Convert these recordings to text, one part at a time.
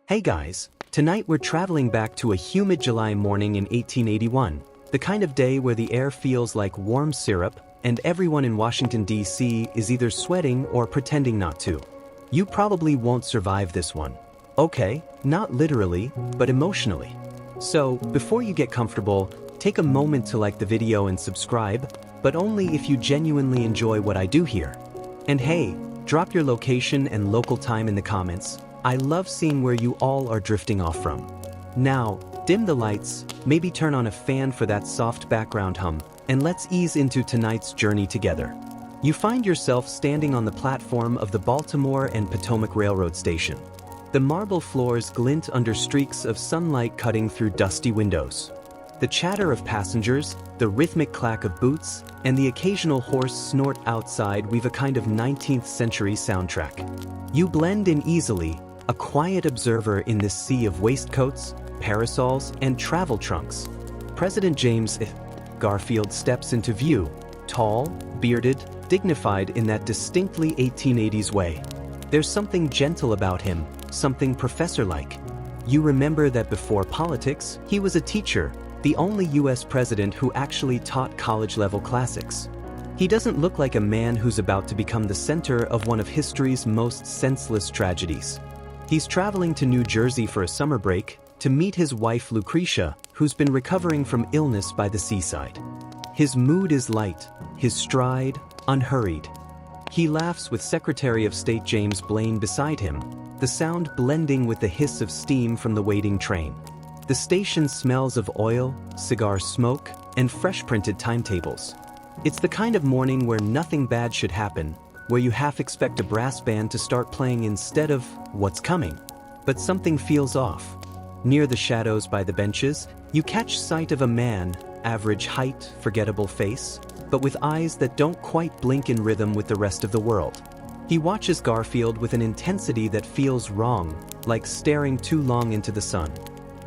Hey guys, tonight we're traveling back to a humid July morning in 1881, the kind of day where the air feels like warm syrup and everyone in Washington, D.C. is either sweating or pretending not to. You probably won't survive this one. Okay, not literally, but emotionally. So, before you get comfortable, take a moment to like the video and subscribe, but only if you genuinely enjoy what I do here. And hey, drop your location and local time in the comments. I love seeing where you all are drifting off from. Now, dim the lights, maybe turn on a fan for that soft background hum, and let's ease into tonight's journey together. You find yourself standing on the platform of the Baltimore and Potomac Railroad Station. The marble floors glint under streaks of sunlight cutting through dusty windows. The chatter of passengers, the rhythmic clack of boots, and the occasional hoarse snort outside weave a kind of 19th century soundtrack. You blend in easily, a quiet observer in this sea of waistcoats, parasols, and travel trunks. President James Garfield steps into view, tall, bearded, dignified in that distinctly 1880s way. There's something gentle about him, something professor-like. You remember that before politics, he was a teacher, the only US president who actually taught college-level classics. He doesn't look like a man who's about to become the center of one of history's most senseless tragedies. He's traveling to New Jersey for a summer break to meet his wife Lucretia, who's been recovering from illness by the seaside. His mood is light, his stride unhurried. He laughs with Secretary of State James Blaine beside him, the sound blending with the hiss of steam from the waiting train. The station smells of oil, cigar smoke, and fresh printed timetables. It's the kind of morning where nothing bad should happen, where you half expect a brass band to start playing instead of what's coming. But something feels off. Near the shadows by the benches, you catch sight of a man, average height, forgettable face, but with eyes that don't quite blink in rhythm with the rest of the world. He watches Garfield with an intensity that feels wrong, like staring too long into the sun.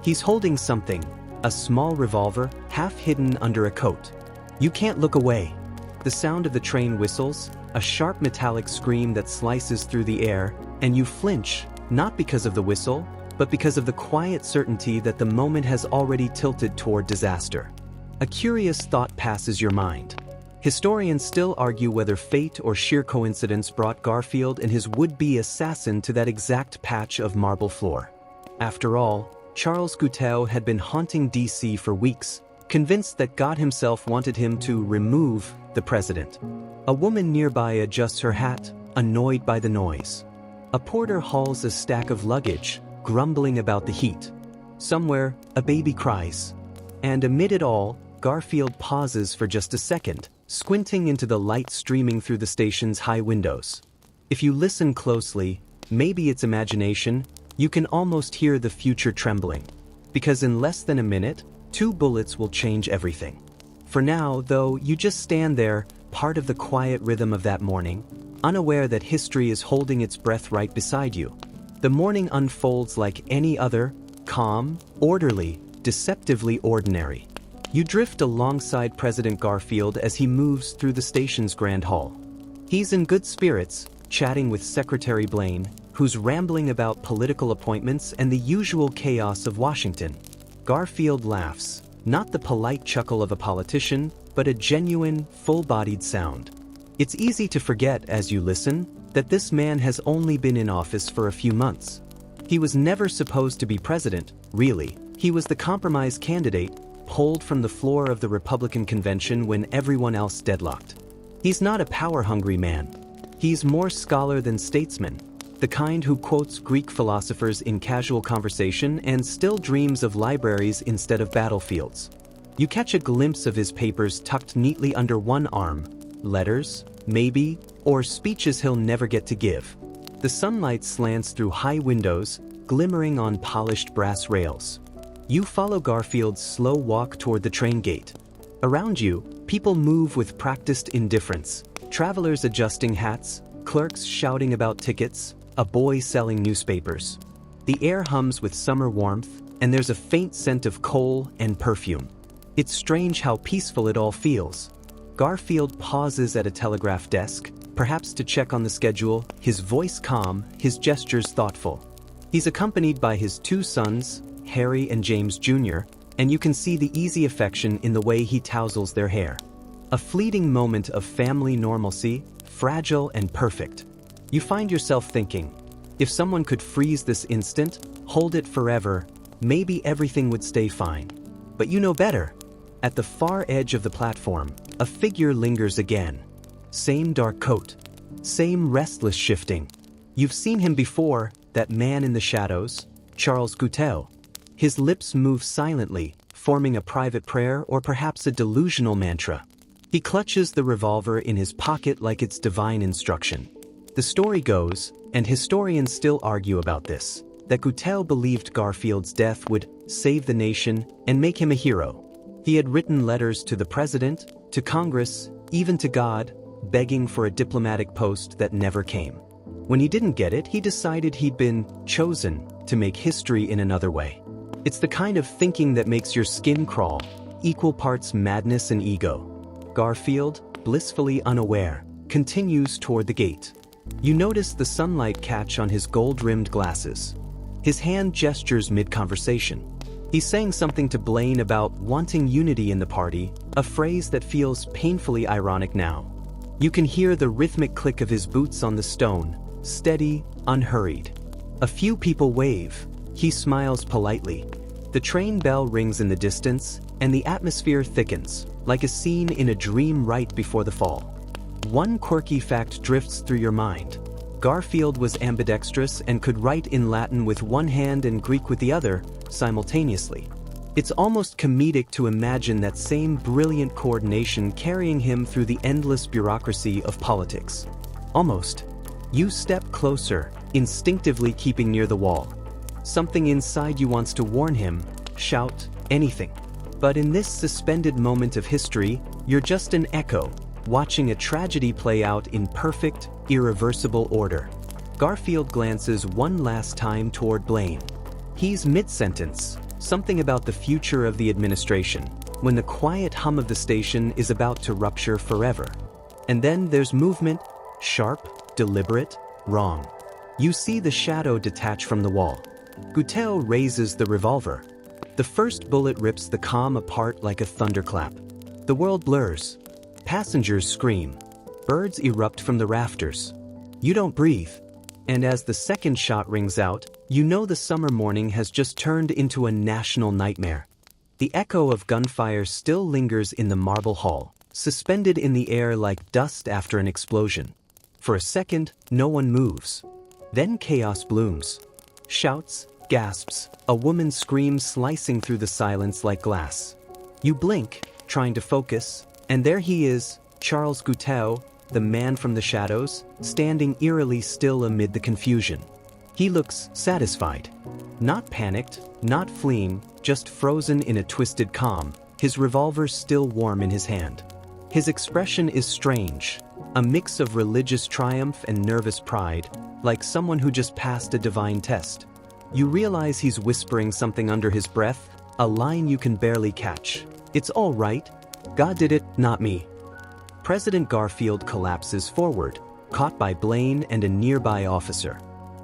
He's holding something, a small revolver, half hidden under a coat. You can't look away. The sound of the train whistles, a sharp metallic scream that slices through the air, and you flinch, not because of the whistle, but because of the quiet certainty that the moment has already tilted toward disaster. A curious thought passes your mind. Historians still argue whether fate or sheer coincidence brought Garfield and his would-be assassin to that exact patch of marble floor. After all, Charles Guiteau had been haunting D.C. for weeks, convinced that God himself wanted him to remove the president. A woman nearby adjusts her hat, annoyed by the noise. A porter hauls a stack of luggage, grumbling about the heat. Somewhere, a baby cries. And amid it all, Garfield pauses for just a second, squinting into the light streaming through the station's high windows. If you listen closely, maybe it's imagination, you can almost hear the future trembling. Because in less than a minute, 2 bullets will change everything. For now, though, you just stand there, part of the quiet rhythm of that morning, unaware that history is holding its breath right beside you. The morning unfolds like any other, calm, orderly, deceptively ordinary. You drift alongside President Garfield as he moves through the station's grand hall. He's in good spirits, chatting with Secretary Blaine, who's rambling about political appointments and the usual chaos of Washington. Garfield laughs, not the polite chuckle of a politician, but a genuine, full-bodied sound. It's easy to forget as you listen that this man has only been in office for a few months. He was never supposed to be president, really. He was the compromise candidate, pulled from the floor of the Republican convention when everyone else deadlocked. He's not a power-hungry man. He's more scholar than statesman, the kind who quotes Greek philosophers in casual conversation and still dreams of libraries instead of battlefields. You catch a glimpse of his papers tucked neatly under one arm, letters, maybe, or speeches he'll never get to give. The sunlight slants through high windows, glimmering on polished brass rails. You follow Garfield's slow walk toward the train gate. Around you, people move with practiced indifference, travelers adjusting hats, clerks shouting about tickets, a boy selling newspapers. The air hums with summer warmth, and there's a faint scent of coal and perfume. It's strange how peaceful it all feels. Garfield pauses at a telegraph desk, perhaps to check on the schedule, his voice calm, his gestures thoughtful. He's accompanied by his two sons, Harry and James Jr., and you can see the easy affection in the way he tousles their hair. A fleeting moment of family normalcy, fragile and perfect. You find yourself thinking, if someone could freeze this instant, hold it forever, maybe everything would stay fine. But you know better. At the far edge of the platform, a figure lingers again. Same dark coat. Same restless shifting. You've seen him before, that man in the shadows, Charles Guiteau. His lips move silently, forming a private prayer or perhaps a delusional mantra. He clutches the revolver in his pocket like it's divine instruction. The story goes, and historians still argue about this, that Guiteau believed Garfield's death would save the nation and make him a hero. He had written letters to the president, to Congress, even to God, begging for a diplomatic post that never came. When he didn't get it, he decided he'd been chosen to make history in another way. It's the kind of thinking that makes your skin crawl, equal parts madness and ego. Garfield, blissfully unaware, continues toward the gate. You notice the sunlight catch on his gold-rimmed glasses. His hand gestures mid-conversation. He's saying something to Blaine about wanting unity in the party, a phrase that feels painfully ironic now. You can hear the rhythmic click of his boots on the stone, steady, unhurried. A few people wave. He smiles politely. The train bell rings in the distance, and the atmosphere thickens, like a scene in a dream right before the fall. One quirky fact drifts through your mind. Garfield was ambidextrous and could write in Latin with one hand and Greek with the other, simultaneously. It's almost comedic to imagine that same brilliant coordination carrying him through the endless bureaucracy of politics. Almost. You step closer, instinctively keeping near the wall. Something inside you wants to warn him, shout, anything. But in this suspended moment of history, you're just an echo, watching a tragedy play out in perfect, irreversible order. Garfield glances one last time toward Blaine. He's mid-sentence, something about the future of the administration, when the quiet hum of the station is about to rupture forever. And then there's movement, sharp, deliberate, wrong. You see the shadow detach from the wall. Guiteau raises the revolver. The first bullet rips the calm apart like a thunderclap. The world blurs. Passengers scream. Birds erupt from the rafters. You don't breathe. And as the second shot rings out, you know the summer morning has just turned into a national nightmare. The echo of gunfire still lingers in the marble hall, suspended in the air like dust after an explosion. For a second, no one moves. Then chaos blooms. Shouts, gasps, a woman screams slicing through the silence like glass. You blink, trying to focus, and there he is, Charles Guiteau, the man from the shadows, standing eerily still amid the confusion. He looks satisfied. Not panicked, not fleeing, just frozen in a twisted calm, his revolver still warm in his hand. His expression is strange, a mix of religious triumph and nervous pride, like someone who just passed a divine test. You realize he's whispering something under his breath, a line you can barely catch. It's all right. God did it, not me. President Garfield collapses forward, caught by Blaine and a nearby officer.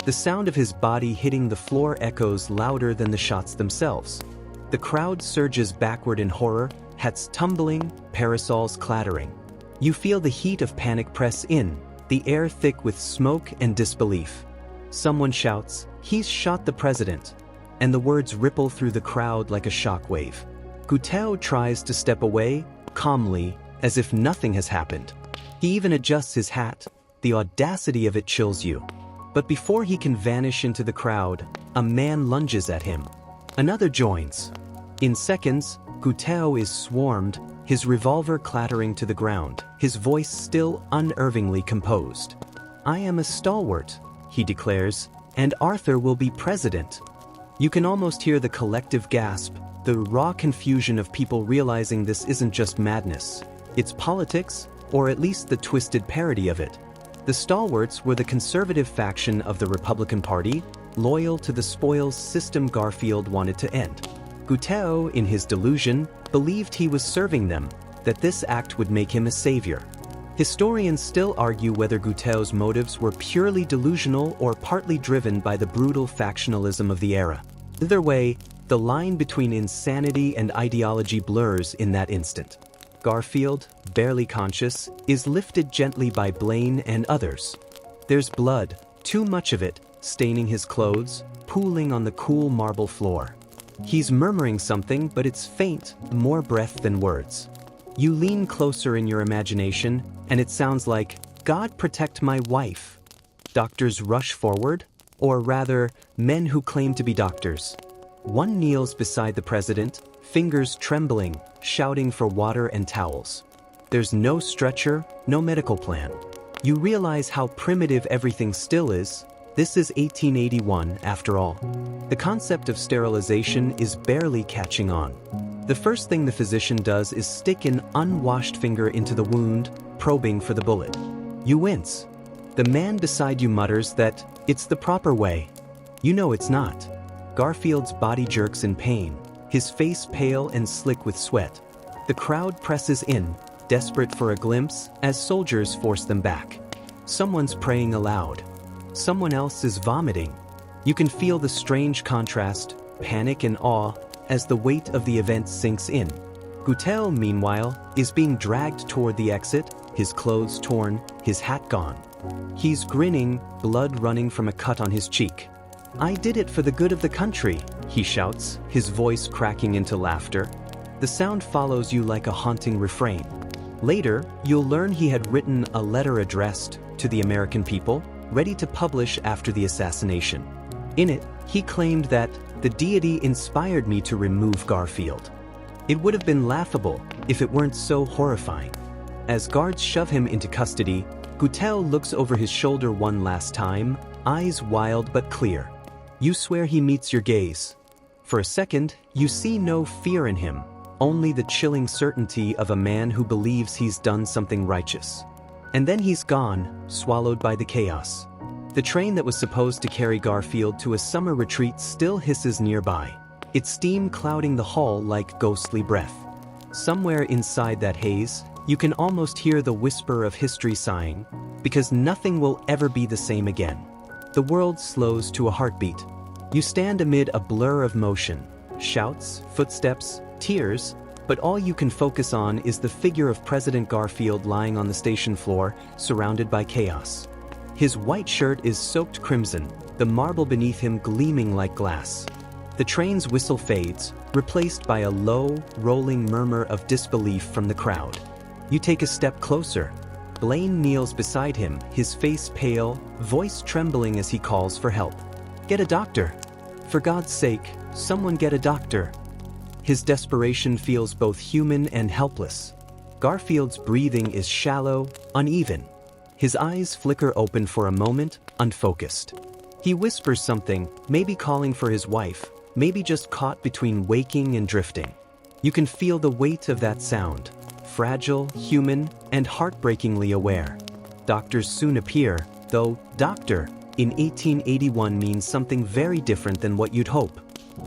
The sound of his body hitting the floor echoes louder than the shots themselves. The crowd surges backward in horror, hats tumbling, parasols clattering. You feel the heat of panic press in, the air thick with smoke and disbelief. Someone shouts, "He's shot the president," and the words ripple through the crowd like a shockwave. Guiteau tries to step away, calmly, as if nothing has happened. He even adjusts his hat. The audacity of it chills you. But before he can vanish into the crowd, a man lunges at him. Another joins. In seconds, Guiteau is swarmed, his revolver clattering to the ground, his voice still unervingly composed. "I am a stalwart," he declares, "and Arthur will be president." You can almost hear the collective gasp, the raw confusion of people realizing this isn't just madness. It's politics, or at least the twisted parody of it. The stalwarts were the conservative faction of the Republican Party, loyal to the spoils system Garfield wanted to end. Guiteau, in his delusion, believed he was serving them, that this act would make him a savior. Historians still argue whether Goutel's motives were purely delusional or partly driven by the brutal factionalism of the era. Either way, the line between insanity and ideology blurs in that instant. Garfield, barely conscious, is lifted gently by Blaine and others. There's blood, too much of it, staining his clothes, pooling on the cool marble floor. He's murmuring something, but it's faint, more breath than words. You lean closer in your imagination, and it sounds like, "God protect my wife." Doctors rush forward, or rather, men who claim to be doctors. One kneels beside the president, fingers trembling, shouting for water and towels. There's no stretcher, no medical plan. You realize how primitive everything still is. This is 1881, after all. The concept of sterilization is barely catching on. The first thing the physician does is stick an unwashed finger into the wound, probing for the bullet. You wince. The man beside you mutters that it's the proper way. You know it's not. Garfield's body jerks in pain, his face pale and slick with sweat. The crowd presses in, desperate for a glimpse, as soldiers force them back. Someone's praying aloud. Someone else is vomiting. You can feel the strange contrast, panic and awe, as the weight of the event sinks in. Goutel, meanwhile, is being dragged toward the exit, his clothes torn, his hat gone. He's grinning, blood running from a cut on his cheek. "I did it for the good of the country," he shouts, his voice cracking into laughter. The sound follows you like a haunting refrain. Later, you'll learn he had written a letter addressed to the American people, ready to publish after the assassination. In it, he claimed that the deity inspired me to remove Garfield. It would have been laughable if it weren't so horrifying. As guards shove him into custody, Goutel looks over his shoulder one last time, eyes wild but clear. You swear he meets your gaze. For a second, you see no fear in him, only the chilling certainty of a man who believes he's done something righteous. And then he's gone, swallowed by the chaos. The train that was supposed to carry Garfield to a summer retreat still hisses nearby, its steam clouding the hall like ghostly breath. Somewhere inside that haze, you can almost hear the whisper of history sighing, because nothing will ever be the same again. The world slows to a heartbeat. You stand amid a blur of motion, shouts, footsteps, tears, but all you can focus on is the figure of President Garfield lying on the station floor, surrounded by chaos. His white shirt is soaked crimson, the marble beneath him gleaming like glass. The train's whistle fades, replaced by a low, rolling murmur of disbelief from the crowd. You take a step closer. Blaine kneels beside him, his face pale, voice trembling as he calls for help. "Get a doctor. For God's sake, someone get a doctor." His desperation feels both human and helpless. Garfield's breathing is shallow, uneven. His eyes flicker open for a moment, unfocused. He whispers something, maybe calling for his wife, maybe just caught between waking and drifting. You can feel the weight of that sound, fragile, human, and heartbreakingly aware. Doctors soon appear, though doctor in 1881 means something very different than what you'd hope.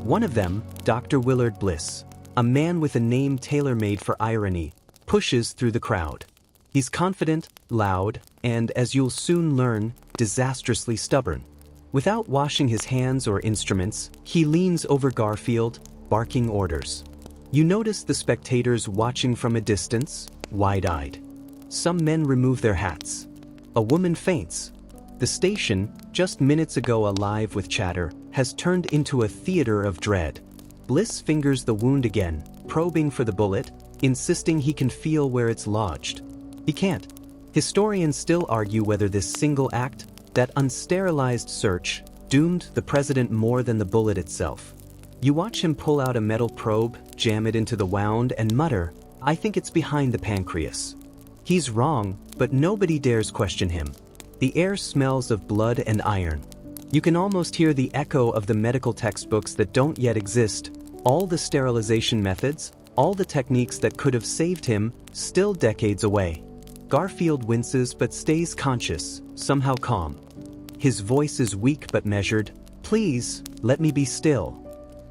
One of them, Dr. Willard Bliss, a man with a name tailor-made for irony, pushes through the crowd. He's confident, loud, and, as you'll soon learn, disastrously stubborn. Without washing his hands or instruments, he leans over Garfield, barking orders. You notice the spectators watching from a distance, wide-eyed. Some men remove their hats. A woman faints. The station, just minutes ago alive with chatter, has turned into a theater of dread. Bliss fingers the wound again, probing for the bullet, insisting he can feel where it's lodged. He can't. Historians still argue whether this single act, that unsterilized search, doomed the president more than the bullet itself. You watch him pull out a metal probe, jam it into the wound, and mutter, "I think it's behind the pancreas." He's wrong, but nobody dares question him. The air smells of blood and iron. You can almost hear the echo of the medical textbooks that don't yet exist, all the sterilization methods, all the techniques that could have saved him, still decades away. Garfield winces but stays conscious, somehow calm. His voice is weak but measured. "Please, let me be still."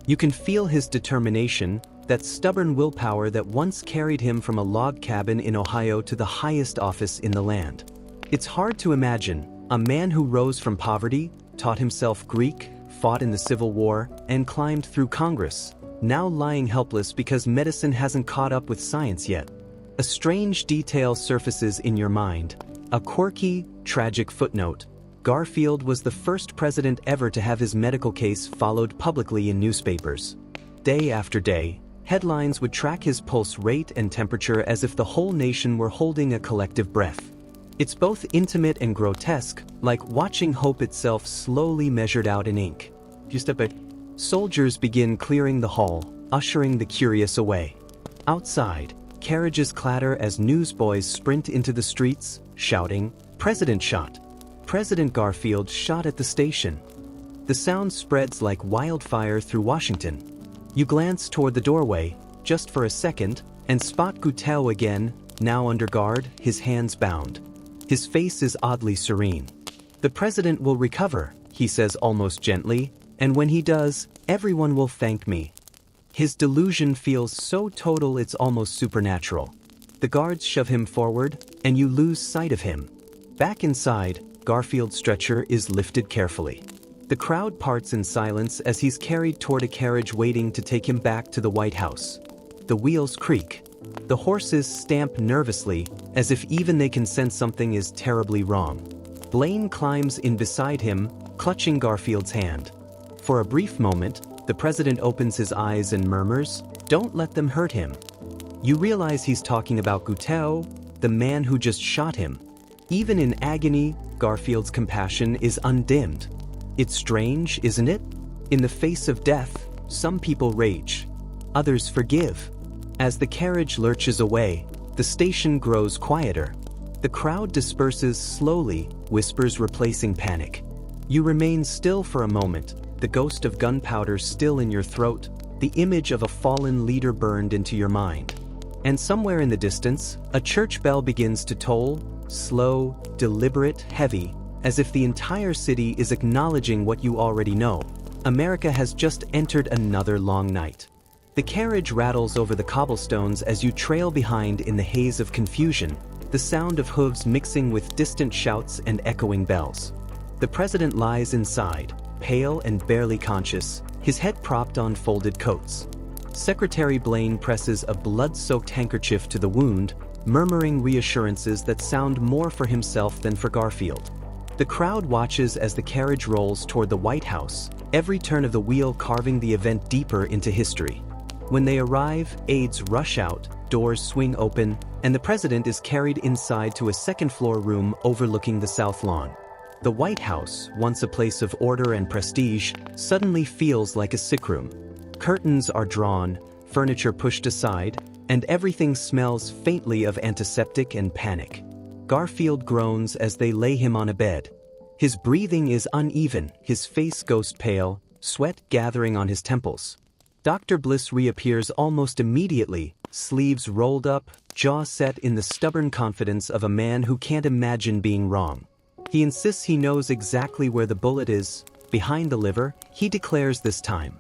You can feel his determination, that stubborn willpower that once carried him from a log cabin in Ohio to the highest office in the land. It's hard to imagine, a man who rose from poverty, taught himself Greek, fought in the Civil War, and climbed through Congress, now lying helpless because medicine hasn't caught up with science yet. A strange detail surfaces in your mind, a quirky, tragic footnote. Garfield was the first president ever to have his medical case followed publicly in newspapers. Day after day, headlines would track his pulse rate and temperature as if the whole nation were holding a collective breath. It's both intimate and grotesque, like watching hope itself slowly measured out in ink. Soldiers begin clearing the hall, ushering the curious away. Outside, carriages clatter as newsboys sprint into the streets, shouting, "President shot! President Garfield shot at the station." The sound spreads like wildfire through Washington. You glance toward the doorway, just for a second, and spot Guteau again, now under guard, his hands bound. His face is oddly serene. "The president will recover," he says almost gently, "and when he does, everyone will thank me." His delusion feels so total it's almost supernatural. The guards shove him forward, and you lose sight of him. Back inside, Garfield's stretcher is lifted carefully. The crowd parts in silence as he's carried toward a carriage waiting to take him back to the White House. The wheels creak. The horses stamp nervously, as if even they can sense something is terribly wrong. Blaine climbs in beside him, clutching Garfield's hand. For a brief moment, the president opens his eyes and murmurs, "Don't let them hurt him." You realize he's talking about Guteau, the man who just shot him. Even in agony, Garfield's compassion is undimmed. It's strange, isn't it? In the face of death, some people rage. Others forgive. As the carriage lurches away, the station grows quieter. The crowd disperses slowly, whispers replacing panic. You remain still for a moment, the ghost of gunpowder still in your throat, the image of a fallen leader burned into your mind. And somewhere in the distance, a church bell begins to toll, slow, deliberate, heavy, as if the entire city is acknowledging what you already know. America has just entered another long night. The carriage rattles over the cobblestones as you trail behind in the haze of confusion, the sound of hooves mixing with distant shouts and echoing bells. The president lies inside, pale and barely conscious, his head propped on folded coats. Secretary Blaine presses a blood-soaked handkerchief to the wound, murmuring reassurances that sound more for himself than for Garfield. The crowd watches as the carriage rolls toward the White House, every turn of the wheel carving the event deeper into history. When they arrive, aides rush out, doors swing open, and the president is carried inside to a second-floor room overlooking the South Lawn. The White House, once a place of order and prestige, suddenly feels like a sickroom. Curtains are drawn, furniture pushed aside, and everything smells faintly of antiseptic and panic. Garfield groans as they lay him on a bed. His breathing is uneven, his face ghost pale, sweat gathering on his temples. Dr. Bliss reappears almost immediately, sleeves rolled up, jaw set in the stubborn confidence of a man who can't imagine being wrong. He insists he knows exactly where the bullet is, behind the liver, he declares this time.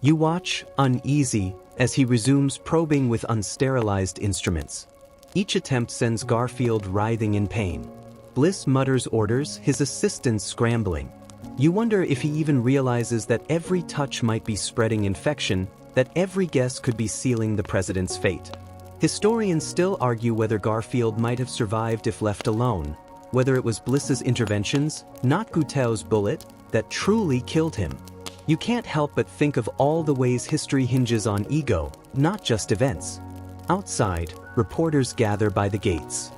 You watch, uneasy, as he resumes probing with unsterilized instruments. Each attempt sends Garfield writhing in pain. Bliss mutters orders, his assistants scrambling. You wonder if he even realizes that every touch might be spreading infection, that every guess could be sealing the president's fate. Historians still argue whether Garfield might have survived if left alone, whether it was Bliss's interventions, not Guteau's bullet, that truly killed him. You can't help but think of all the ways history hinges on ego, not just events. Outside, reporters gather by the gates.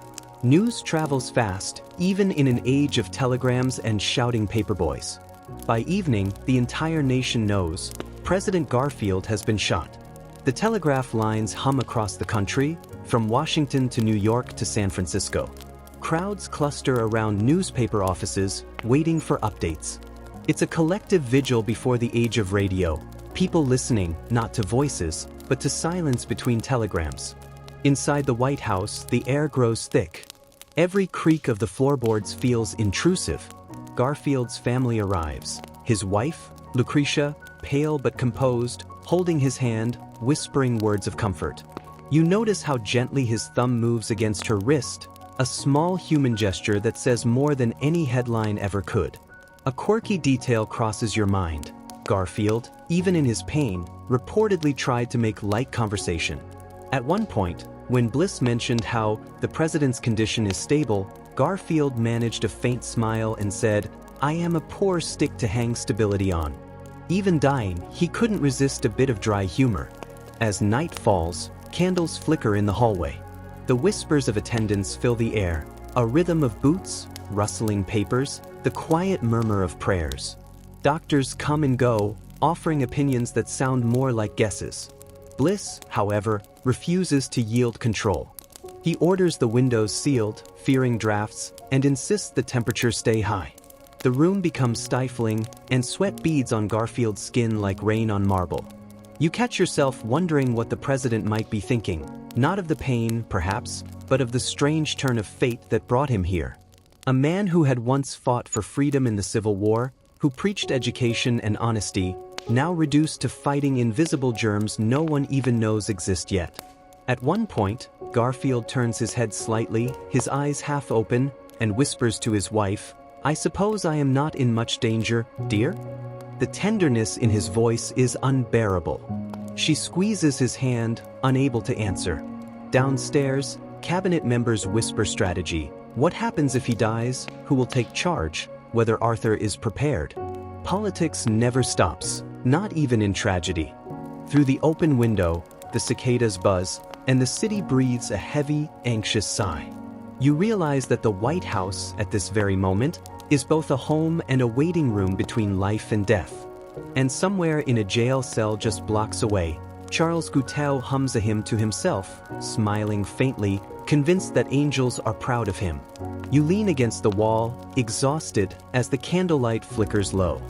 News travels fast, even in an age of telegrams and shouting paperboys. By evening, the entire nation knows President Garfield has been shot. The telegraph lines hum across the country, from Washington to New York to San Francisco. Crowds cluster around newspaper offices, waiting for updates. It's a collective vigil before the age of radio, people listening, not to voices, but to silence between telegrams. Inside the White House, the air grows thick. Every creak of the floorboards feels intrusive. Garfield's family arrives. His wife, Lucretia, pale but composed, holding his hand, whispering words of comfort. You notice how gently his thumb moves against her wrist, a small human gesture that says more than any headline ever could. A quirky detail crosses your mind. Garfield, even in his pain, reportedly tried to make light conversation. At one point, when Bliss mentioned how the president's condition is stable, Garfield managed a faint smile and said, "I am a poor stick to hang stability on." Even dying, he couldn't resist a bit of dry humor. As night falls, candles flicker in the hallway. The whispers of attendants fill the air, a rhythm of boots, rustling papers, the quiet murmur of prayers. Doctors come and go, offering opinions that sound more like guesses. Bliss, however, refuses to yield control. He orders the windows sealed, fearing drafts, and insists the temperature stay high. The room becomes stifling, and sweat beads on Garfield's skin like rain on marble. You catch yourself wondering what the president might be thinking, not of the pain, perhaps, but of the strange turn of fate that brought him here. A man who had once fought for freedom in the Civil War, who preached education and honesty, now reduced to fighting invisible germs no one even knows exist yet. At one point, Garfield turns his head slightly, his eyes half open, and whispers to his wife, "I suppose I am not in much danger, dear?" The tenderness in his voice is unbearable. She squeezes his hand, unable to answer. Downstairs, cabinet members whisper strategy. What happens if he dies? Who will take charge? Whether Arthur is prepared. Politics never stops, not even in tragedy. Through the open window, the cicadas buzz, and the city breathes a heavy, anxious sigh. You realize that the White House, at this very moment, is both a home and a waiting room between life and death. And somewhere in a jail cell just blocks away, Charles Guiteau hums a hymn to himself, smiling faintly, convinced that angels are proud of him. You lean against the wall, exhausted, as the candlelight flickers low.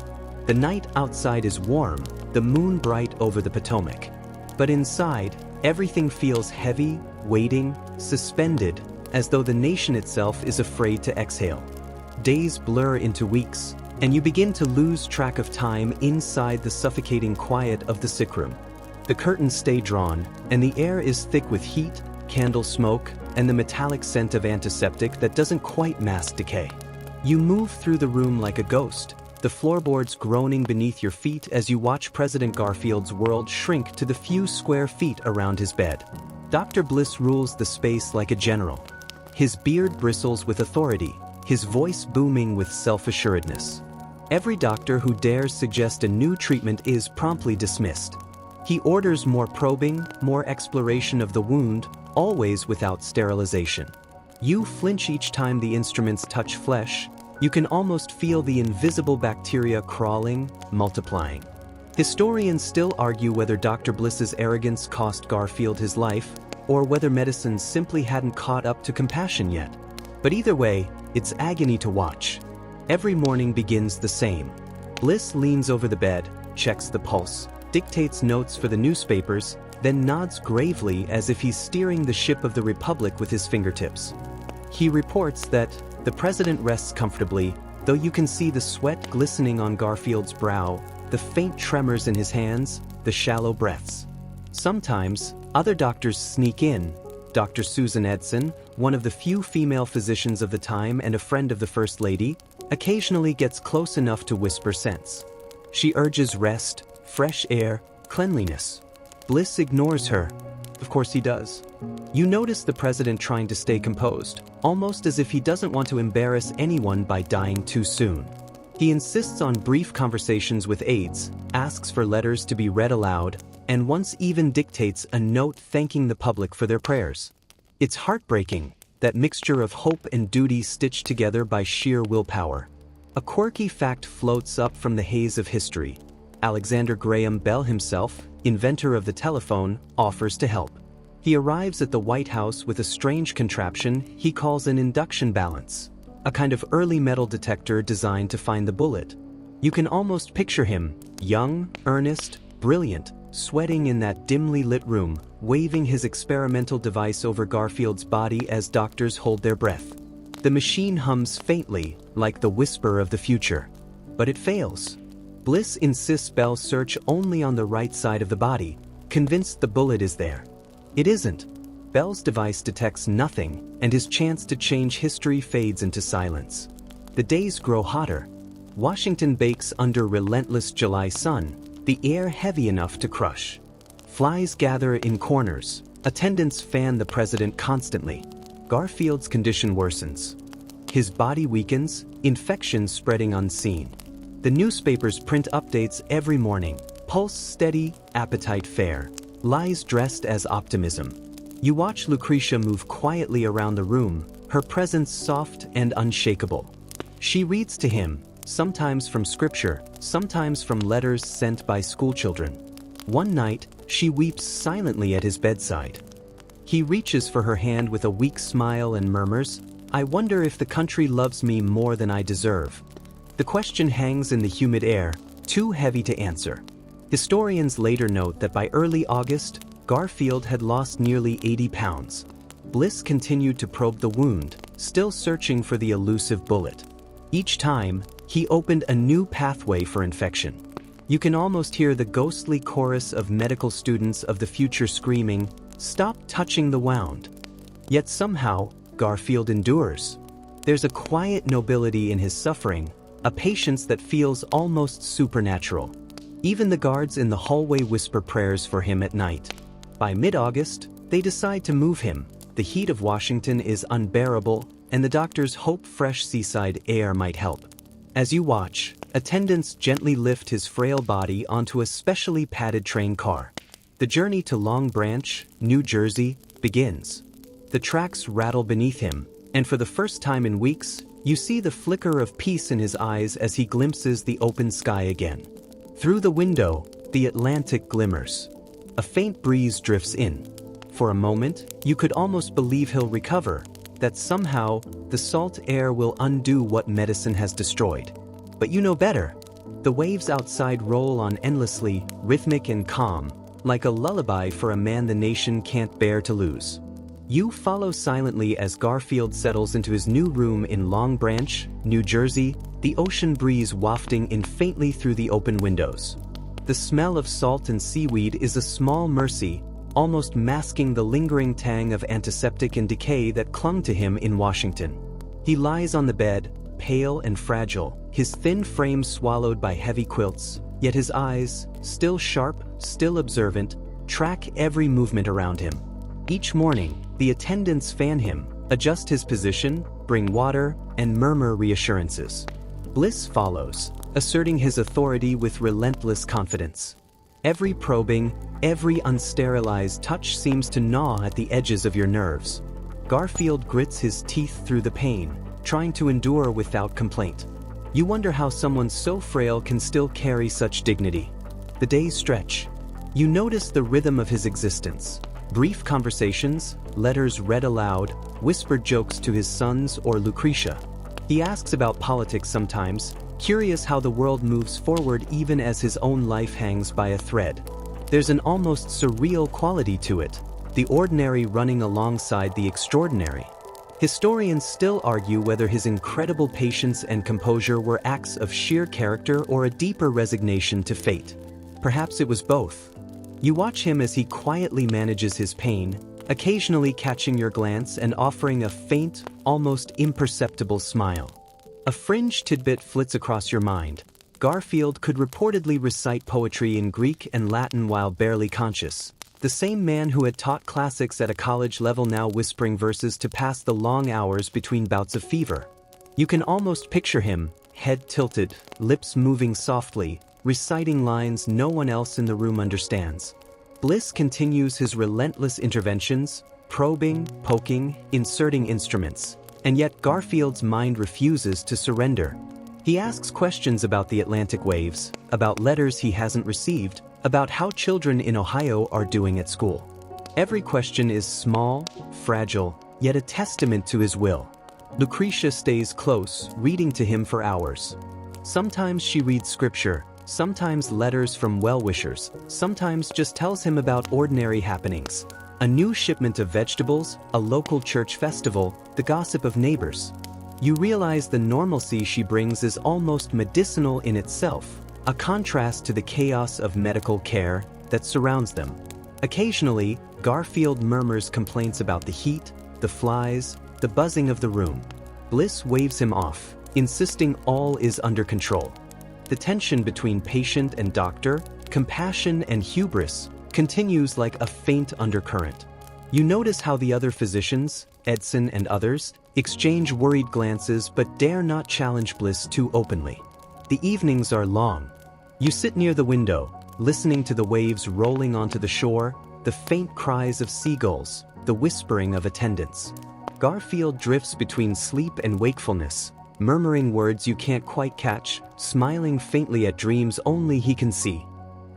The night outside is warm, the moon bright over the Potomac. But inside, everything feels heavy, waiting, suspended, as though the nation itself is afraid to exhale. Days blur into weeks, and you begin to lose track of time inside the suffocating quiet of the sick room. The curtains stay drawn, and the air is thick with heat, candle smoke, and the metallic scent of antiseptic that doesn't quite mask decay. You move through the room like a ghost, the floorboards groaning beneath your feet as you watch President Garfield's world shrink to the few square feet around his bed. Dr. Bliss rules the space like a general. His beard bristles with authority, his voice booming with self-assuredness. Every doctor who dares suggest a new treatment is promptly dismissed. He orders more probing, more exploration of the wound, always without sterilization. You flinch each time the instruments touch flesh. You can almost feel the invisible bacteria crawling, multiplying. Historians still argue whether Dr. Bliss's arrogance cost Garfield his life, or whether medicine simply hadn't caught up to compassion yet. But either way, it's agony to watch. Every morning begins the same. Bliss leans over the bed, checks the pulse, dictates notes for the newspapers, then nods gravely as if he's steering the ship of the Republic with his fingertips. He reports that the president rests comfortably, though you can see the sweat glistening on Garfield's brow, the faint tremors in his hands, the shallow breaths. Sometimes, other doctors sneak in. Dr. Susan Edson, one of the few female physicians of the time and a friend of the First Lady, occasionally gets close enough to whisper sense. She urges rest, fresh air, cleanliness. Bliss ignores her. Of course he does. You notice the president trying to stay composed, almost as if he doesn't want to embarrass anyone by dying too soon. He insists on brief conversations with aides, asks for letters to be read aloud, and once even dictates a note thanking the public for their prayers. It's heartbreaking, that mixture of hope and duty stitched together by sheer willpower. A quirky fact floats up from the haze of history. Alexander Graham Bell himself, inventor of the telephone, offers to help. He arrives at the White House with a strange contraption he calls an induction balance, a kind of early metal detector designed to find the bullet. You can almost picture him, young, earnest, brilliant, sweating in that dimly lit room, waving his experimental device over Garfield's body as doctors hold their breath. The machine hums faintly, like the whisper of the future. But it fails. Bliss insists Belle search only on the right side of the body, convinced the bullet is there. It isn't. Belle's device detects nothing, and his chance to change history fades into silence. The days grow hotter. Washington bakes under relentless July sun, the air heavy enough to crush. Flies gather in corners. Attendants fan the president constantly. Garfield's condition worsens. His body weakens, infections spreading unseen. The newspapers print updates every morning. Pulse steady, appetite fair. Lies dressed as optimism. You watch Lucretia move quietly around the room, her presence soft and unshakable. She reads to him, sometimes from scripture, sometimes from letters sent by schoolchildren. One night, she weeps silently at his bedside. He reaches for her hand with a weak smile and murmurs, "I wonder if the country loves me more than I deserve." The question hangs in the humid air, too heavy to answer. Historians later note that by early August, Garfield had lost nearly 80 pounds. Bliss continued to probe the wound, still searching for the elusive bullet. Each time, he opened a new pathway for infection. You can almost hear the ghostly chorus of medical students of the future screaming, "Stop touching the wound." Yet somehow, Garfield endures. There's a quiet nobility in his suffering, a patience that feels almost supernatural. Even the guards in the hallway whisper prayers for him at night. By mid-August, they decide to move him. The heat of Washington is unbearable, and the doctors hope fresh seaside air might help. As you watch, attendants gently lift his frail body onto a specially padded train car. The journey to Long Branch, New Jersey, begins. The tracks rattle beneath him, and for the first time in weeks, you see the flicker of peace in his eyes as he glimpses the open sky again. Through the window, the Atlantic glimmers. A faint breeze drifts in. For a moment, you could almost believe he'll recover, that somehow, the salt air will undo what medicine has destroyed. But you know better. The waves outside roll on endlessly, rhythmic and calm, like a lullaby for a man the nation can't bear to lose. You follow silently as Garfield settles into his new room in Long Branch, New Jersey, the ocean breeze wafting in faintly through the open windows. The smell of salt and seaweed is a small mercy, almost masking the lingering tang of antiseptic and decay that clung to him in Washington. He lies on the bed, pale and fragile, his thin frame swallowed by heavy quilts, yet his eyes, still sharp, still observant, track every movement around him. Each morning, the attendants fan him, adjust his position, bring water, and murmur reassurances. Bliss follows, asserting his authority with relentless confidence. Every probing, every unsterilized touch seems to gnaw at the edges of your nerves. Garfield grits his teeth through the pain, trying to endure without complaint. You wonder how someone so frail can still carry such dignity. The days stretch. You notice the rhythm of his existence. Brief conversations, letters read aloud, whispered jokes to his sons or Lucretia. He asks about politics sometimes, curious how the world moves forward even as his own life hangs by a thread. There's an almost surreal quality to it, the ordinary running alongside the extraordinary. Historians still argue whether his incredible patience and composure were acts of sheer character or a deeper resignation to fate. Perhaps it was both. You watch him as he quietly manages his pain, occasionally catching your glance and offering a faint, almost imperceptible smile. A fringe tidbit flits across your mind. Garfield could reportedly recite poetry in Greek and Latin while barely conscious. The same man who had taught classics at a college level now whispering verses to pass the long hours between bouts of fever. You can almost picture him, head tilted, lips moving softly, reciting lines no one else in the room understands. Bliss continues his relentless interventions, probing, poking, inserting instruments, and yet Garfield's mind refuses to surrender. He asks questions about the Atlantic waves, about letters he hasn't received, about how children in Ohio are doing at school. Every question is small, fragile, yet a testament to his will. Lucretia stays close, reading to him for hours. Sometimes she reads scripture, sometimes letters from well-wishers, sometimes just tells him about ordinary happenings. A new shipment of vegetables, a local church festival, the gossip of neighbors. You realize the normalcy she brings is almost medicinal in itself, a contrast to the chaos of medical care that surrounds them. Occasionally, Garfield murmurs complaints about the heat, the flies, the buzzing of the room. Bliss waves him off, insisting all is under control. The tension between patient and doctor, compassion and hubris, continues like a faint undercurrent. You notice how the other physicians, Edson and others, exchange worried glances but dare not challenge Bliss too openly. The evenings are long. You sit near the window, listening to the waves rolling onto the shore, the faint cries of seagulls, the whispering of attendants. Garfield drifts between sleep and wakefulness, murmuring words you can't quite catch, smiling faintly at dreams only he can see.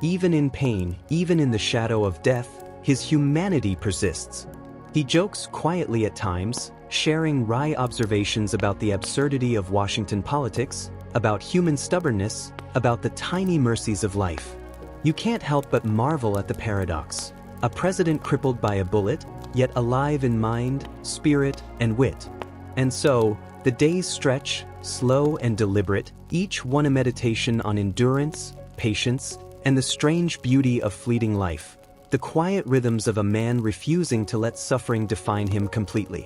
Even in pain, even in the shadow of death, his humanity persists. He jokes quietly at times, sharing wry observations about the absurdity of Washington politics, about human stubbornness, about the tiny mercies of life. You can't help but marvel at the paradox. A president crippled by a bullet, yet alive in mind, spirit, and wit. And so, the days stretch, slow and deliberate, each one a meditation on endurance, patience, and the strange beauty of fleeting life. The quiet rhythms of a man refusing to let suffering define him completely.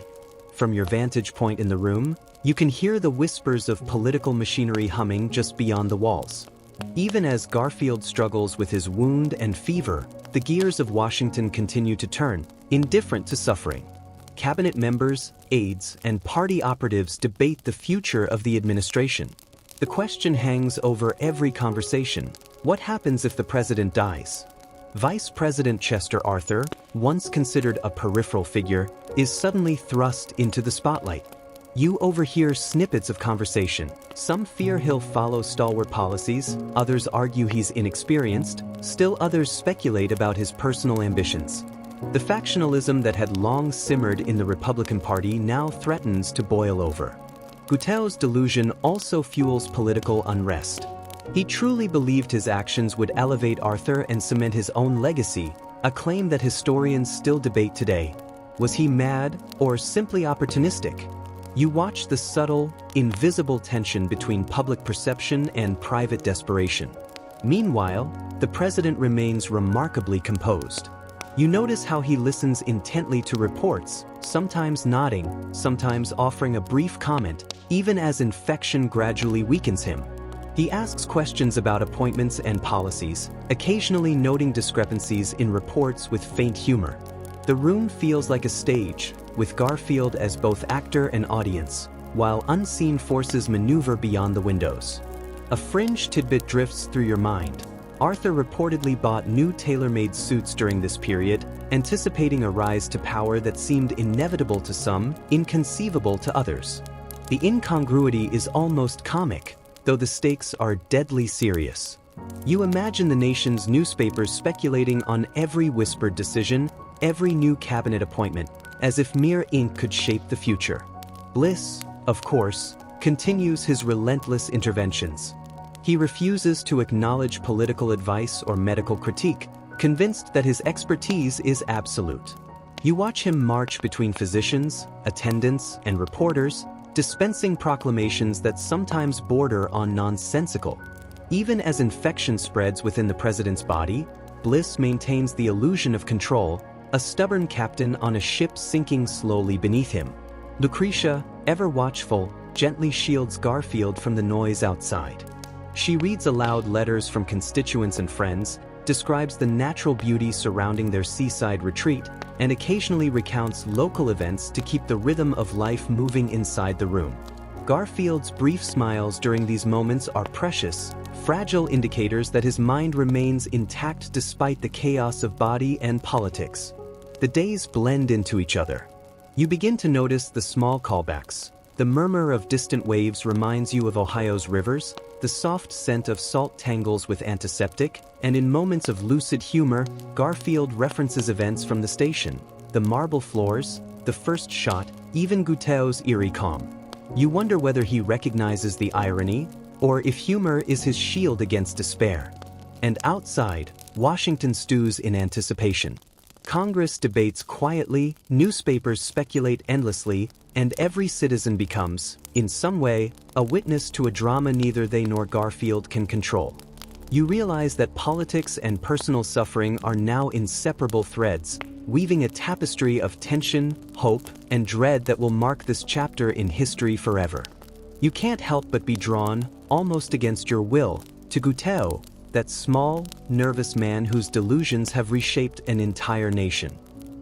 From your vantage point in the room, you can hear the whispers of political machinery humming just beyond the walls. Even as Garfield struggles with his wound and fever, the gears of Washington continue to turn, indifferent to suffering. Cabinet members, aides, and party operatives debate the future of the administration. The question hangs over every conversation: what happens if the president dies? Vice President Chester Arthur, once considered a peripheral figure, is suddenly thrust into the spotlight. You overhear snippets of conversation. Some fear he'll follow stalwart policies, others argue he's inexperienced, still others speculate about his personal ambitions. The factionalism that had long simmered in the Republican Party now threatens to boil over. Guteau's delusion also fuels political unrest. He truly believed his actions would elevate Arthur and cement his own legacy, a claim that historians still debate today. Was he mad or simply opportunistic? You watch the subtle, invisible tension between public perception and private desperation. Meanwhile, the president remains remarkably composed. You notice how he listens intently to reports, sometimes nodding, sometimes offering a brief comment, even as infection gradually weakens him. He asks questions about appointments and policies, occasionally noting discrepancies in reports with faint humor. The room feels like a stage, with Garfield as both actor and audience, while unseen forces maneuver beyond the windows. A fringe tidbit drifts through your mind. Arthur reportedly bought new tailor-made suits during this period, anticipating a rise to power that seemed inevitable to some, inconceivable to others. The incongruity is almost comic, though the stakes are deadly serious. You imagine the nation's newspapers speculating on every whispered decision, every new cabinet appointment, as if mere ink could shape the future. Bliss, of course, continues his relentless interventions. He refuses to acknowledge political advice or medical critique, convinced that his expertise is absolute. You watch him march between physicians, attendants, and reporters, dispensing proclamations that sometimes border on nonsensical. Even as infection spreads within the president's body, Bliss maintains the illusion of control, a stubborn captain on a ship sinking slowly beneath him. Lucretia, ever watchful, gently shields Garfield from the noise outside. She reads aloud letters from constituents and friends, describes the natural beauty surrounding their seaside retreat, and occasionally recounts local events to keep the rhythm of life moving inside the room. Garfield's brief smiles during these moments are precious, fragile indicators that his mind remains intact despite the chaos of body and politics. The days blend into each other. You begin to notice the small callbacks. The murmur of distant waves reminds you of Ohio's rivers, the soft scent of salt tangles with antiseptic, and in moments of lucid humor, Garfield references events from the station, the marble floors, the first shot, even Guteau's eerie calm. You wonder whether he recognizes the irony, or if humor is his shield against despair. And outside, Washington stews in anticipation. Congress debates quietly, newspapers speculate endlessly, and every citizen becomes, in some way, a witness to a drama neither they nor Garfield can control. You realize that politics and personal suffering are now inseparable threads, weaving a tapestry of tension, hope, and dread that will mark this chapter in history forever. You can't help but be drawn, almost against your will, to Gutierrez, that small, nervous man whose delusions have reshaped an entire nation.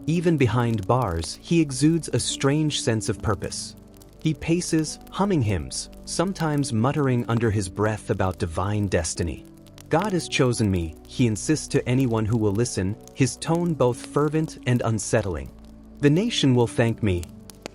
Even behind bars, he exudes a strange sense of purpose. He paces, humming hymns, sometimes muttering under his breath about divine destiny. God has chosen me, he insists to anyone who will listen, his tone both fervent and unsettling. The nation will thank me.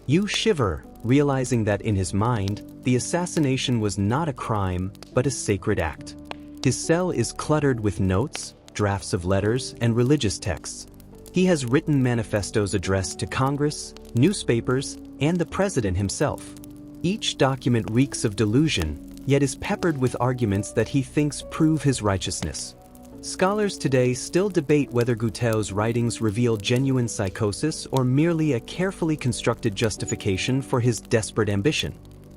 You shiver, realizing that in his mind, the assassination was not a crime, but a sacred act. His cell is cluttered with notes, drafts of letters, and religious texts. He has written manifestos addressed to Congress, newspapers, and the president himself. Each document reeks of delusion, yet is peppered with arguments that he thinks prove his righteousness. Scholars today still debate whether Gutierrez's writings reveal genuine psychosis or merely a carefully constructed justification for his desperate ambition.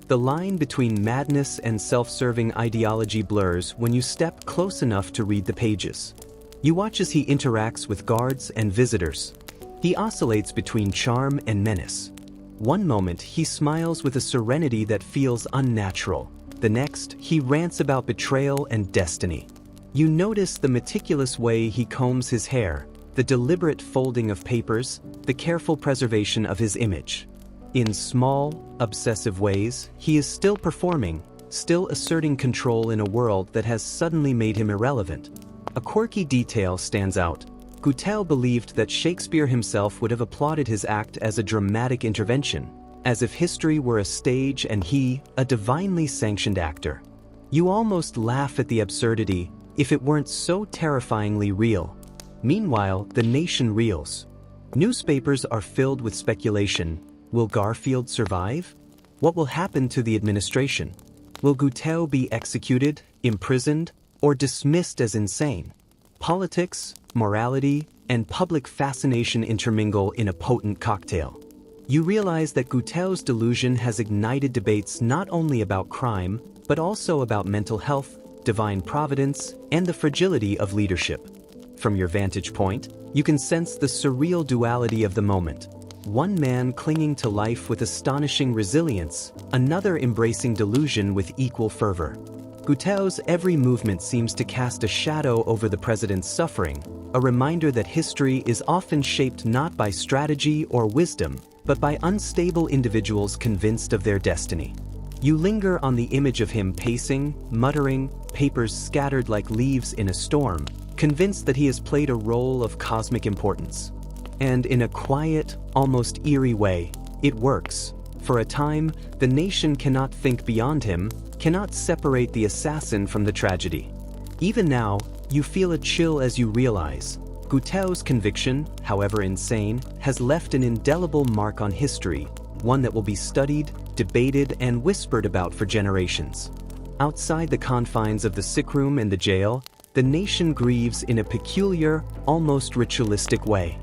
The line between madness and self-serving ideology blurs when you step close enough to read the pages. You watch as he interacts with guards and visitors. He oscillates between charm and menace. One moment, he smiles with a serenity that feels unnatural. The next, he rants about betrayal and destiny. You notice the meticulous way he combs his hair, the deliberate folding of papers, the careful preservation of his image. In small, obsessive ways, he is still performing, still asserting control in a world that has suddenly made him irrelevant. A quirky detail stands out. Gutierrez believed that Shakespeare himself would have applauded his act as a dramatic intervention, as if history were a stage and he, a divinely sanctioned actor. You almost laugh at the absurdity, if it weren't so terrifyingly real. Meanwhile, the nation reels. Newspapers are filled with speculation. Will Garfield survive? What will happen to the administration? Will Gutierrez be executed, imprisoned, or dismissed as insane? Politics, morality, and public fascination intermingle in a potent cocktail. You realize that Gutierrez's delusion has ignited debates not only about crime, but also about mental health, divine providence, and the fragility of leadership. From your vantage point, you can sense the surreal duality of the moment. One man clinging to life with astonishing resilience, another embracing delusion with equal fervor. Gutierrez's every movement seems to cast a shadow over the president's suffering, a reminder that history is often shaped not by strategy or wisdom, but by unstable individuals convinced of their destiny. You linger on the image of him pacing, muttering, papers scattered like leaves in a storm, convinced that he has played a role of cosmic importance. And in a quiet, almost eerie way, it works. For a time, the nation cannot think beyond him, cannot separate the assassin from the tragedy. Even now, you feel a chill as you realize Gutierrez's conviction, however insane, has left an indelible mark on history, one that will be studied, debated, and whispered about for generations. Outside the confines of the sick room and the jail, the nation grieves in a peculiar, almost ritualistic way.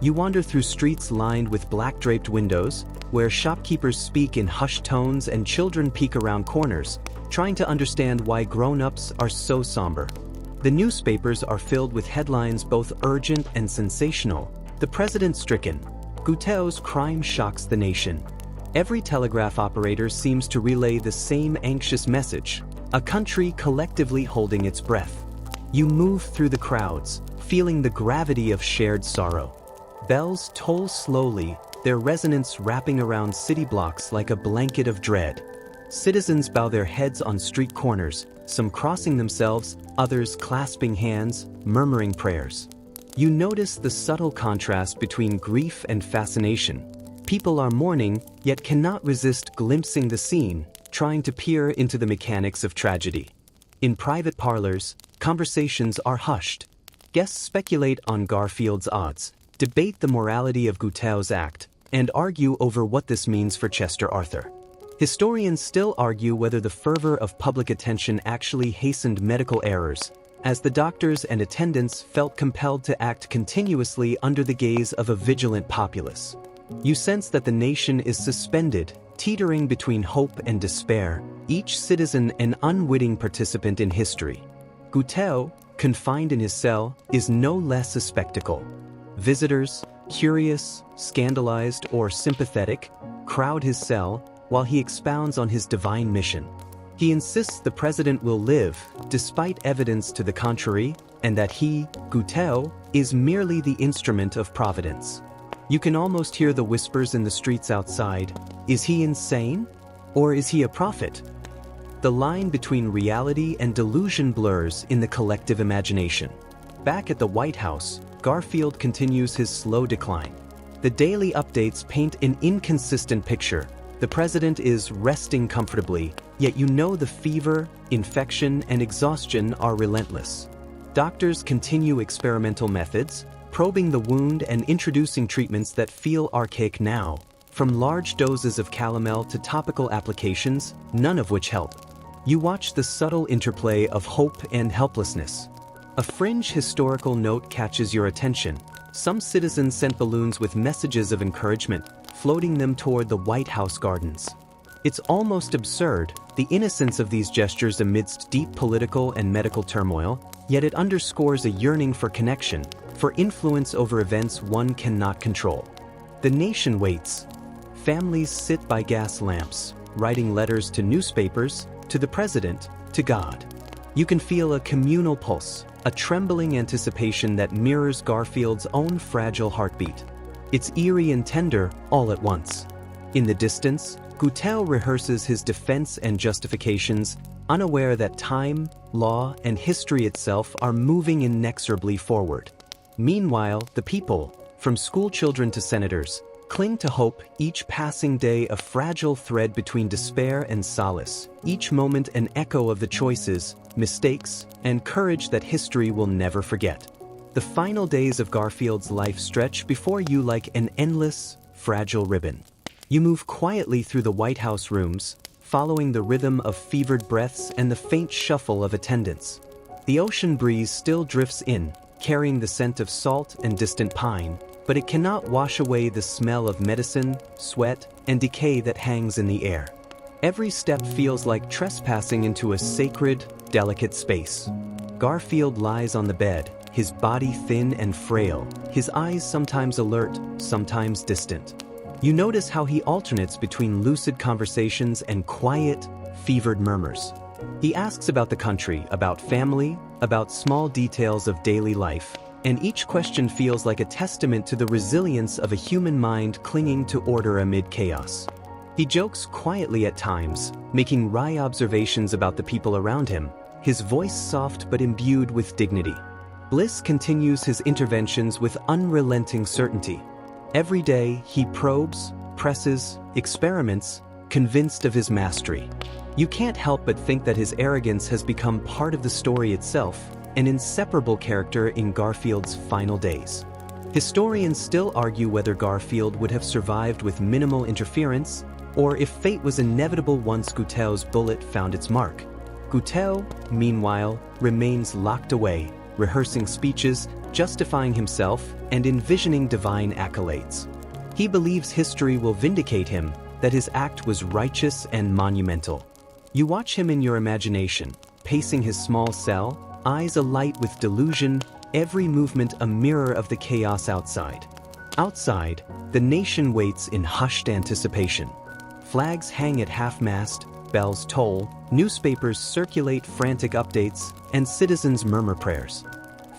You wander through streets lined with black-draped windows, where shopkeepers speak in hushed tones and children peek around corners, trying to understand why grown-ups are so somber. The newspapers are filled with headlines both urgent and sensational. The president stricken. Gutierrez's crime shocks the nation. Every telegraph operator seems to relay the same anxious message, a country collectively holding its breath. You move through the crowds, feeling the gravity of shared sorrow. Bells toll slowly, their resonance wrapping around city blocks like a blanket of dread. Citizens bow their heads on street corners, some crossing themselves, others clasping hands, murmuring prayers. You notice the subtle contrast between grief and fascination. People are mourning, yet cannot resist glimpsing the scene, trying to peer into the mechanics of tragedy. In private parlors, conversations are hushed. Guests speculate on Garfield's odds, debate the morality of Gutierrez's act, and argue over what this means for Chester Arthur. Historians still argue whether the fervor of public attention actually hastened medical errors, as the doctors and attendants felt compelled to act continuously under the gaze of a vigilant populace. You sense that the nation is suspended, teetering between hope and despair, each citizen an unwitting participant in history. Guteo, confined in his cell, is no less a spectacle. Visitors, curious, scandalized, or sympathetic, crowd his cell while he expounds on his divine mission. He insists the president will live, despite evidence to the contrary, and that he, Guteo, is merely the instrument of providence. You can almost hear the whispers in the streets outside. Is he insane? Or is he a prophet? The line between reality and delusion blurs in the collective imagination. Back at the White House, Garfield continues his slow decline. The daily updates paint an inconsistent picture. The president is resting comfortably, yet you know the fever, infection, and exhaustion are relentless. Doctors continue experimental methods, probing the wound and introducing treatments that feel archaic now, from large doses of calomel to topical applications, none of which help. You watch the subtle interplay of hope and helplessness. A fringe historical note catches your attention. Some citizens sent balloons with messages of encouragement, floating them toward the White House gardens. It's almost absurd, the innocence of these gestures amidst deep political and medical turmoil, yet it underscores a yearning for connection, for influence over events one cannot control. The nation waits. Families sit by gas lamps, writing letters to newspapers, to the president, to God. You can feel a communal pulse, a trembling anticipation that mirrors Garfield's own fragile heartbeat. It's eerie and tender all at once. In the distance, Guteo rehearses his defense and justifications, unaware that time, law, and history itself are moving inexorably forward. Meanwhile, the people, from schoolchildren to senators, cling to hope, each passing day a fragile thread between despair and solace, each moment an echo of the choices, mistakes, and courage that history will never forget. The final days of Garfield's life stretch before you like an endless, fragile ribbon. You move quietly through the White House rooms, following the rhythm of fevered breaths and the faint shuffle of attendants. The ocean breeze still drifts in, carrying the scent of salt and distant pine, but it cannot wash away the smell of medicine, sweat, and decay that hangs in the air. Every step feels like trespassing into a sacred, delicate space. Garfield lies on the bed, his body thin and frail, his eyes sometimes alert, sometimes distant. You notice how he alternates between lucid conversations and quiet, fevered murmurs. He asks about the country, about family, about small details of daily life, and each question feels like a testament to the resilience of a human mind clinging to order amid chaos. He jokes quietly at times, making wry observations about the people around him, his voice soft but imbued with dignity. Bliss continues his interventions with unrelenting certainty. Every day, he probes, presses, experiments, convinced of his mastery. You can't help but think that his arrogance has become part of the story itself, an inseparable character in Garfield's final days. Historians still argue whether Garfield would have survived with minimal interference, or if fate was inevitable once Guteo's bullet found its mark. Guteo, meanwhile, remains locked away, rehearsing speeches, justifying himself, and envisioning divine accolades. He believes history will vindicate him, that his act was righteous and monumental. You watch him in your imagination, pacing his small cell, eyes alight with delusion, every movement a mirror of the chaos outside. Outside, the nation waits in hushed anticipation. Flags hang at half-mast, bells toll, newspapers circulate frantic updates, and citizens murmur prayers.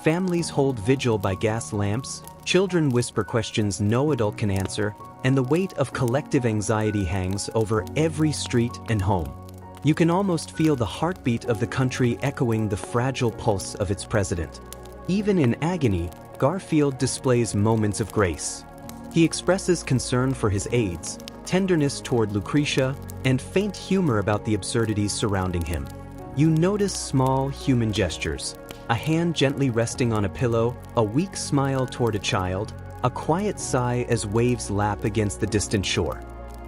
Families hold vigil by gas lamps, children whisper questions no adult can answer, and the weight of collective anxiety hangs over every street and home. You can almost feel the heartbeat of the country echoing the fragile pulse of its president. Even in agony, Garfield displays moments of grace. He expresses concern for his aides, tenderness toward Lucretia, and faint humor about the absurdities surrounding him. You notice small human gestures, a hand gently resting on a pillow, a weak smile toward a child, a quiet sigh as waves lap against the distant shore.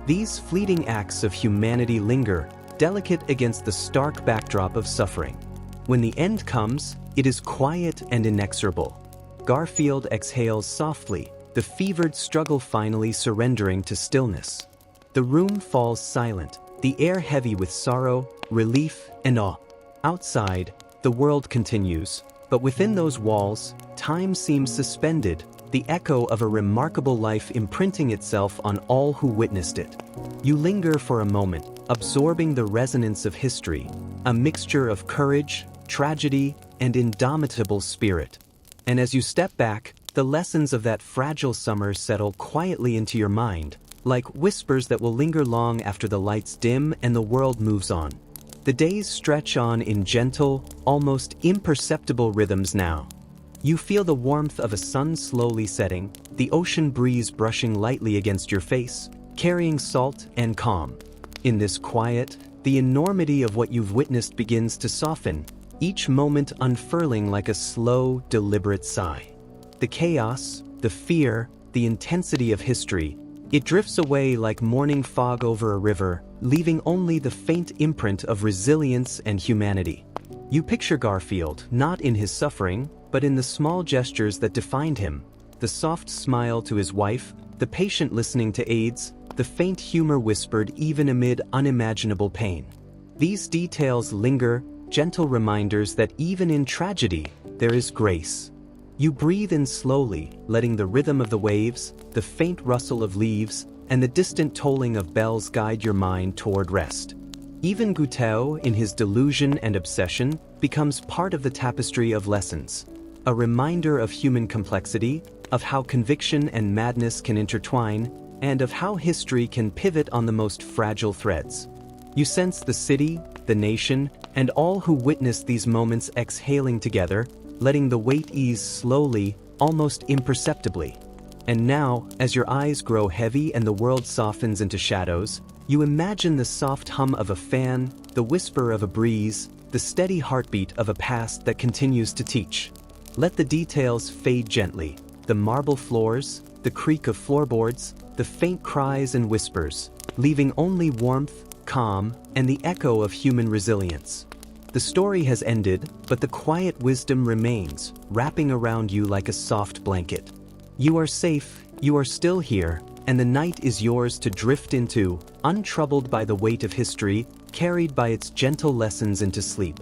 These fleeting acts of humanity linger, delicate against the stark backdrop of suffering. When the end comes, it is quiet and inexorable. Garfield exhales softly, the fevered struggle finally surrendering to stillness. The room falls silent, the air heavy with sorrow, relief, and awe. Outside, the world continues, but within those walls, time seems suspended, the echo of a remarkable life imprinting itself on all who witnessed it. You linger for a moment, absorbing the resonance of history, a mixture of courage, tragedy, and indomitable spirit. And as you step back, the lessons of that fragile summer settle quietly into your mind, like whispers that will linger long after the lights dim and the world moves on. The days stretch on in gentle, almost imperceptible rhythms now. You feel the warmth of a sun slowly setting, the ocean breeze brushing lightly against your face, carrying salt and calm. In this quiet, the enormity of what you've witnessed begins to soften, each moment unfurling like a slow, deliberate sigh. The chaos, the fear, the intensity of history, it drifts away like morning fog over a river, leaving only the faint imprint of resilience and humanity. You picture Garfield, not in his suffering, but in the small gestures that defined him, the soft smile to his wife, the patient listening to aides, the faint humor whispered even amid unimaginable pain. These details linger, gentle reminders that even in tragedy, there is grace. You breathe in slowly, letting the rhythm of the waves, the faint rustle of leaves, and the distant tolling of bells guide your mind toward rest. Even Guteau, in his delusion and obsession, becomes part of the tapestry of lessons, a reminder of human complexity, of how conviction and madness can intertwine, and of how history can pivot on the most fragile threads. You sense the city, the nation, and all who witness these moments exhaling together, letting the weight ease slowly, almost imperceptibly. And now, as your eyes grow heavy and the world softens into shadows, you imagine the soft hum of a fan, the whisper of a breeze, the steady heartbeat of a past that continues to teach. Let the details fade gently, the marble floors, the creak of floorboards, the faint cries and whispers, leaving only warmth, calm, and the echo of human resilience. The story has ended, but the quiet wisdom remains, wrapping around you like a soft blanket. You are safe, you are still here, and the night is yours to drift into, untroubled by the weight of history, carried by its gentle lessons into sleep.